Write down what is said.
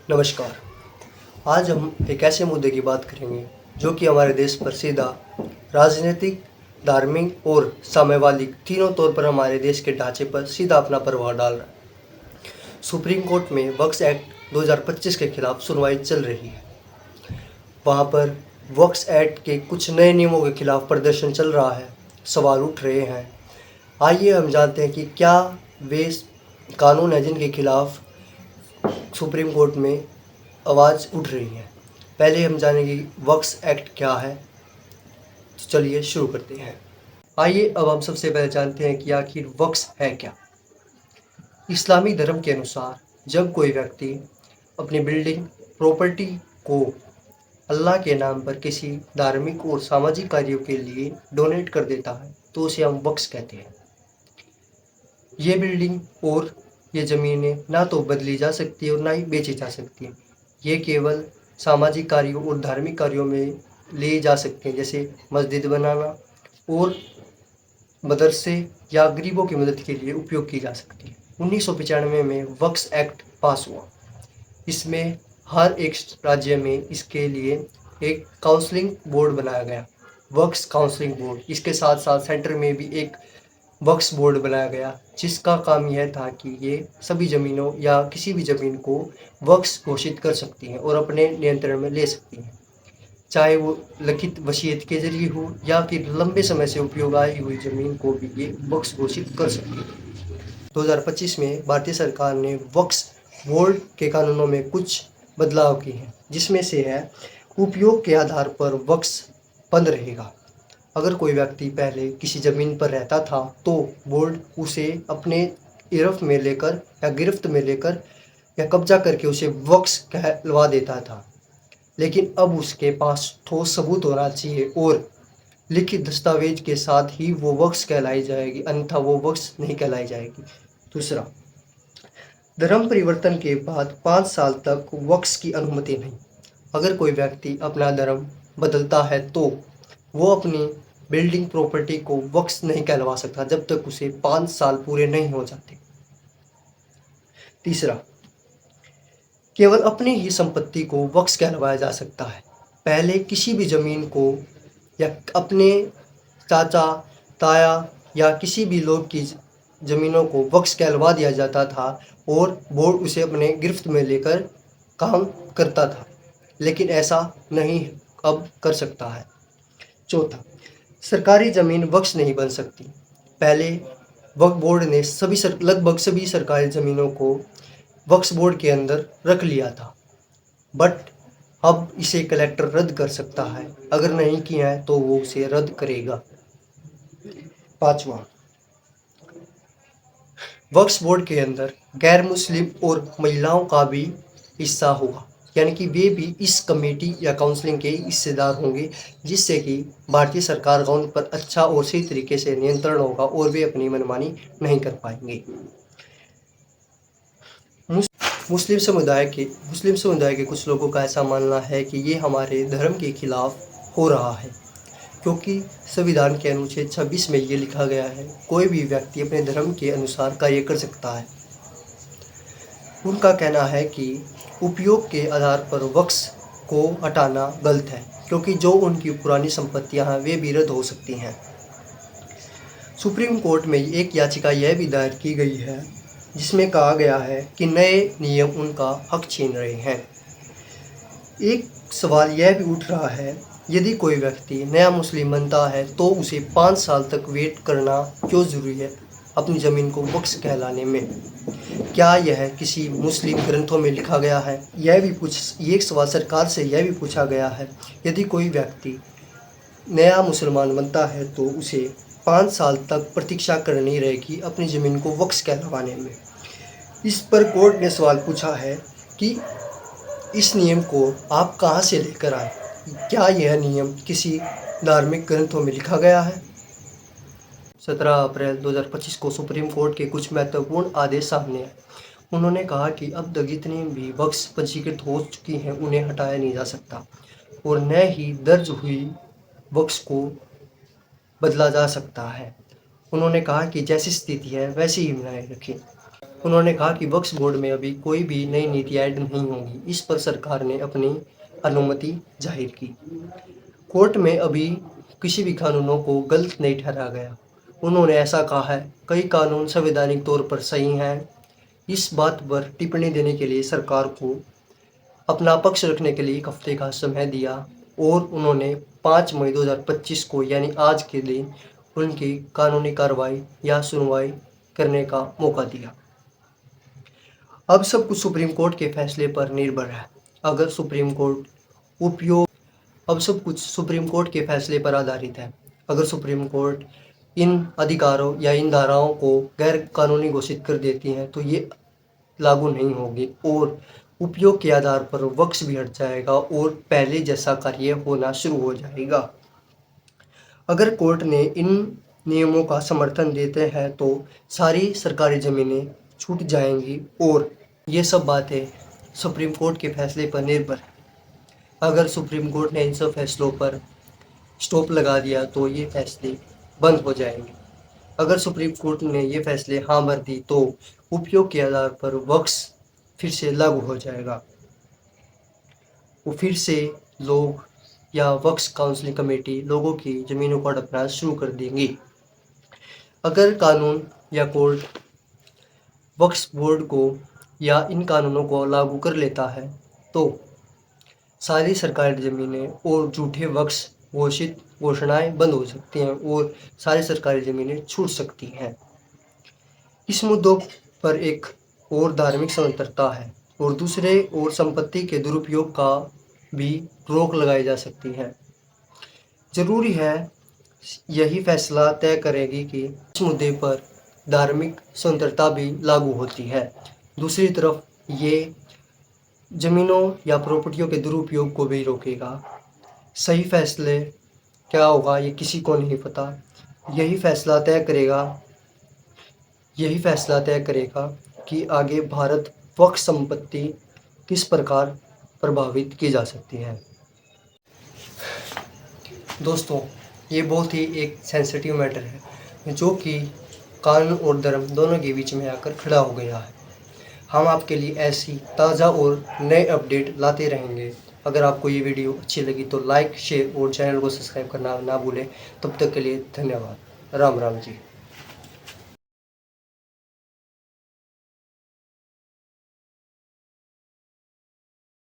नमस्कार। आज हम एक ऐसे मुद्दे की बात करेंगे जो कि हमारे देश पर सीधा राजनीतिक, धार्मिक और साम्यवादिक तीनों तौर पर हमारे देश के ढांचे पर सीधा अपना प्रभाव डाल रहा है। सुप्रीम कोर्ट में वक्फ एक्ट 2025 के खिलाफ सुनवाई चल रही है। वहाँ पर वक्फ एक्ट के कुछ नए नियमों के खिलाफ प्रदर्शन चल रहा है, सवाल उठ रहे हैं। आइए हम जानते हैं कि क्या वे कानून है जिनके खिलाफ सुप्रीम कोर्ट में आवाज़ उठ रही है। पहले हम जानेंगे वक्फ एक्ट क्या है। तो चलिए शुरू करते हैं। आइए अब हम सबसे पहले जानते हैं कि आखिर वक्फ है क्या। इस्लामी धर्म के अनुसार जब कोई व्यक्ति अपनी बिल्डिंग प्रॉपर्टी को अल्लाह के नाम पर किसी धार्मिक और सामाजिक कार्यों के लिए डोनेट कर देता है तो उसे हम वक्फ कहते हैं। ये बिल्डिंग और ये ज़मीनें ना तो बदली जा सकती है और ना ही बेची जा सकती हैं। ये केवल सामाजिक कार्यों और धार्मिक कार्यों में ले जा सकते हैं, जैसे मस्जिद बनाना और मदरसे या गरीबों की मदद के लिए उपयोग की जा सकती है। 1995 में वक्फ एक्ट पास हुआ। इसमें हर एक राज्य में इसके लिए एक काउंसलिंग बोर्ड बनाया गया, वक्फ काउंसलिंग बोर्ड। इसके साथ साथ सेंटर में भी एक वक्फ बोर्ड बनाया गया जिसका काम यह था कि ये सभी ज़मीनों या किसी भी ज़मीन को वक्फ घोषित कर सकती हैं और अपने नियंत्रण में ले सकती हैं, चाहे वो लिखित वसीयत के जरिए हो या फिर लंबे समय से उपयोग आई हुई ज़मीन को भी ये वक्फ घोषित कर सकती है। 2025 में भारतीय सरकार ने वक्फ बोर्ड के कानूनों में कुछ बदलाव किए हैं, जिसमें से है उपयोग के आधार पर वक्फ बंद रहेगा। अगर कोई व्यक्ति पहले किसी ज़मीन पर रहता था तो बोर्ड उसे अपने गिरफ्त में लेकर या कब्जा करके उसे वक्फ कहलवा देता था। लेकिन अब उसके पास ठोस सबूत होना चाहिए और लिखित दस्तावेज के साथ ही वो वक्फ कहलाई जाएगी, अन्यथा वो वक्फ नहीं कहलाई जाएगी। दूसरा, धर्म परिवर्तन के बाद 5 साल तक वक्फ की अनुमति नहीं। अगर कोई व्यक्ति अपना धर्म बदलता है तो वो अपनी बिल्डिंग प्रॉपर्टी को वक्फ नहीं कहलवा सकता जब तक उसे 5 साल पूरे नहीं हो जाते। तीसरा, केवल अपनी ही संपत्ति को वक्फ कहलवाया जा सकता है। पहले किसी भी ज़मीन को या अपने चाचा, ताया या किसी भी लोग की ज़मीनों को वक्फ कहलवा दिया जाता था और बोर्ड उसे अपने गिरफ्त में लेकर काम करता था, लेकिन ऐसा नहीं अब कर सकता है। चौथा, सरकारी ज़मीन वक्फ नहीं बन सकती। पहले वक्फ बोर्ड ने लगभग सभी सरकारी ज़मीनों को वक्फ बोर्ड के अंदर रख लिया था, बट अब इसे कलेक्टर रद्द कर सकता है। अगर नहीं किया है तो वो उसे रद्द करेगा। पांचवा, वक्फ बोर्ड के अंदर गैर मुस्लिम और महिलाओं का भी हिस्सा होगा, यानी कि वे भी इस कमेटी या काउंसलिंग के हिस्सेदार होंगे, जिससे कि भारतीय सरकार का उन पर अच्छा और सही तरीके से नियंत्रण होगा और वे अपनी मनमानी नहीं कर पाएंगे। मुस्लिम समुदाय के कुछ लोगों का ऐसा मानना है कि ये हमारे धर्म के खिलाफ हो रहा है, क्योंकि संविधान के अनुच्छेद 26 में ये लिखा गया है कोई भी व्यक्ति अपने धर्म के अनुसार कार्य कर सकता है। उनका कहना है कि उपयोग के आधार पर वक्फ को हटाना गलत है, क्योंकि जो उनकी पुरानी संपत्तियां हैं वे भी रद्द हो सकती हैं। सुप्रीम कोर्ट में एक याचिका यह भी दायर की गई है जिसमें कहा गया है कि नए नियम उनका हक छीन रहे हैं। एक सवाल यह भी उठ रहा है, यदि कोई व्यक्ति नया मुस्लिम बनता है तो उसे 5 साल तक वेट करना क्यों ज़रूरी है अपनी ज़मीन को वक्फ कहलाने में? क्या यह किसी मुस्लिम ग्रंथों में लिखा गया है? ये सवाल सरकार से यह भी पूछा गया है, यदि कोई व्यक्ति नया मुसलमान बनता है तो उसे 5 साल तक प्रतीक्षा करनी रहेगी अपनी ज़मीन को वक्फ कहलवाने में। इस पर कोर्ट ने सवाल पूछा है कि इस नियम को आप कहां से लेकर आए? क्या यह नियम किसी धार्मिक ग्रंथों में लिखा गया है? 17 अप्रैल 2025 को सुप्रीम कोर्ट के कुछ महत्वपूर्ण आदेश सामने आए। उन्होंने कहा कि अब तक जितनी भी वक्फ पंजीकृत हो चुकी हैं उन्हें हटाया नहीं जा सकता और न ही दर्ज हुई वक्फ को बदला जा सकता है। उन्होंने कहा कि जैसी स्थिति है वैसी ही बनाए रखें। उन्होंने कहा कि वक्फ बोर्ड में अभी कोई भी नई नीति ऐड नहीं होगी। इस पर सरकार ने अपनी अनुमति जाहिर की। कोर्ट में अभी किसी भी कानूनों को गलत नहीं ठहराया गया। उन्होंने ऐसा कहा है, कई कानून संवैधानिक तौर पर सही हैं। इस बात पर टिप्पणी देने के लिए सरकार को अपना पक्ष रखने के लिए 1 हफ्ते का समय दिया और उन्होंने 5 मई 2025 को यानी आज के दिन उनकी कानूनी कार्रवाई या सुनवाई करने का मौका दिया। अब सब कुछ सुप्रीम कोर्ट के फैसले पर निर्भर है। अगर सुप्रीम कोर्ट उपयोग अब सब कुछ सुप्रीम कोर्ट के फैसले पर आधारित है। अगर सुप्रीम कोर्ट इन अधिकारों या इन धाराओं को गैर कानूनी घोषित कर देती है तो ये लागू नहीं होगी और उपयोग के आधार पर वक्फ भी हट जाएगा और पहले जैसा कार्य होना शुरू हो जाएगा। अगर कोर्ट ने इन नियमों का समर्थन देते हैं तो सारी सरकारी ज़मीनें छूट जाएंगी और ये सब बातें सुप्रीम कोर्ट के फैसले पर निर्भर है। अगर सुप्रीम कोर्ट ने इन सब फैसलों पर स्टॉप लगा दिया तो ये फैसले बंद हो जाएंगे। अगर सुप्रीम कोर्ट ने ये फैसले हाँ भर दी तो उपयोग के आधार पर वक्फ फिर से लागू हो जाएगा। वो फिर से लोग या वक्फ काउंसिलिंग कमेटी लोगों की ज़मीनों को हड़पना शुरू कर देंगी। अगर कानून या कोर्ट वक्फ बोर्ड को या इन कानूनों को लागू कर लेता है तो सारी सरकारी ज़मीनें और झूठे वक्फ घोषित घोषणाएं बंद हो सकती हैं और सारी सरकारी ज़मीनें छूट सकती हैं। इस मुद्दों पर एक और धार्मिक स्वतंत्रता है और दूसरे और संपत्ति के दुरुपयोग का भी रोक लगाई जा सकती है। जरूरी है यही फैसला तय करेगी कि इस मुद्दे पर धार्मिक स्वतंत्रता भी लागू होती है। दूसरी तरफ ये ज़मीनों या प्रॉपर्टियों के दुरुपयोग को भी रोकेगा। सही फैसले क्या होगा ये किसी को नहीं पता। यही फैसला तय करेगा कि आगे भारत वक्फ संपत्ति किस प्रकार प्रभावित की जा सकती है। दोस्तों, ये बहुत ही एक सेंसिटिव मैटर है जो कि कानून और धर्म दोनों के बीच में आकर खड़ा हो गया है। हम आपके लिए ऐसी ताज़ा और नए अपडेट लाते रहेंगे। अगर आपको ये वीडियो अच्छी लगी तो लाइक, शेयर और चैनल को सब्सक्राइब करना ना भूलें। तब तक के लिए धन्यवाद। राम राम जी।